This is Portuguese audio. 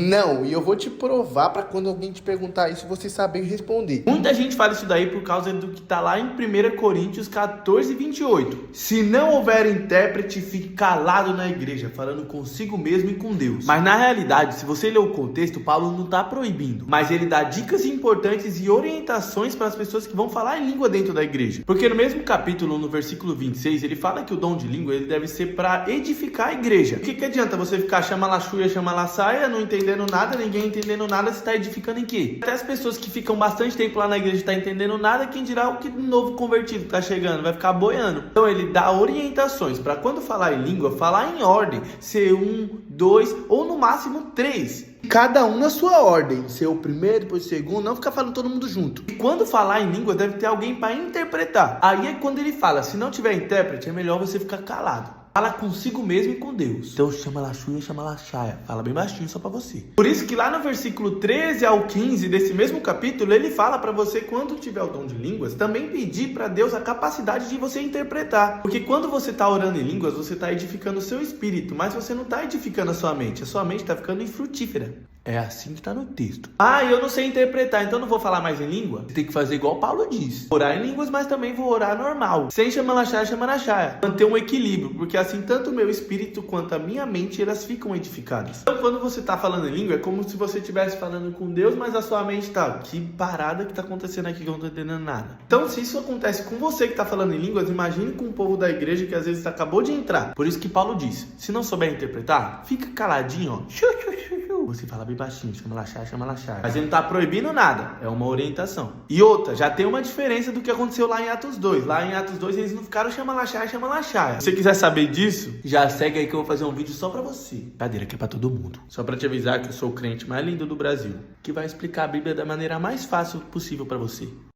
Não, e eu vou te provar pra quando alguém te perguntar isso, você saber responder. Muita gente fala isso daí por causa do que tá lá em 1 Coríntios 14, 28. Se não houver intérprete, fique calado na igreja, falando consigo mesmo e com Deus. Mas na realidade, se você ler o contexto, Paulo não tá proibindo, mas ele dá dicas importantes e orientações para as pessoas que vão falar em língua dentro da igreja. Porque no mesmo capítulo, no versículo 26, ele fala que o dom de língua ele deve ser para edificar a igreja. O que adianta você ficar chama lá chuia, chama lá saia, não entendendo nada, ninguém entendendo nada, você tá edificando em quê? Até as pessoas que ficam bastante tempo lá na igreja tá entendendo nada, quem dirá o que novo convertido tá chegando, vai ficar boiando. Então ele dá orientações para quando falar em língua, falar em ordem, ser 1, 2 ou no máximo 3. Cada um na sua ordem. Ser o primeiro, depois o segundo, não ficar falando todo mundo junto. E quando falar em língua, deve ter alguém para interpretar. Aí é quando ele fala, se não tiver intérprete, é melhor você ficar calado. Fala consigo mesmo e com Deus. Então chama lá chuia, chama lá chaia. Fala bem baixinho só pra você. Por isso que lá no versículo 13 ao 15 desse mesmo capítulo, ele fala pra você, quando tiver o dom de línguas, também pedir pra Deus a capacidade de você interpretar. Porque quando você tá orando em línguas, você tá edificando o seu espírito, mas você não tá edificando a sua mente. A sua mente tá ficando infrutífera. É assim que tá no texto. Ah, eu não sei interpretar, então não vou falar mais em língua? Você tem que fazer igual Paulo diz. Orar em línguas, mas também vou orar normal. Sem chamalachá, chamalachá. Manter um equilíbrio, porque assim tanto o meu espírito quanto a minha mente, elas ficam edificadas. Então quando você tá falando em língua, é como se você estivesse falando com Deus, mas a sua mente tá, que parada que tá acontecendo aqui que eu não tô entendendo nada. Então se isso acontece com você que tá falando em línguas, imagine com o povo da igreja que às vezes acabou de entrar. Por isso que Paulo diz, se não souber interpretar, fica caladinho, ó. Você fala bem baixinho, chama laxá, chama laxá. Mas ele não tá proibindo nada, é uma orientação. E outra, já tem uma diferença do que aconteceu lá em Atos 2. Lá em Atos 2 eles não ficaram chama laxá, chama laxá. Se você quiser saber disso, já segue aí que eu vou fazer um vídeo só pra você. Cadeira que é pra todo mundo. Só pra te avisar que eu sou o crente mais lindo do Brasil, que vai explicar a Bíblia da maneira mais fácil possível pra você.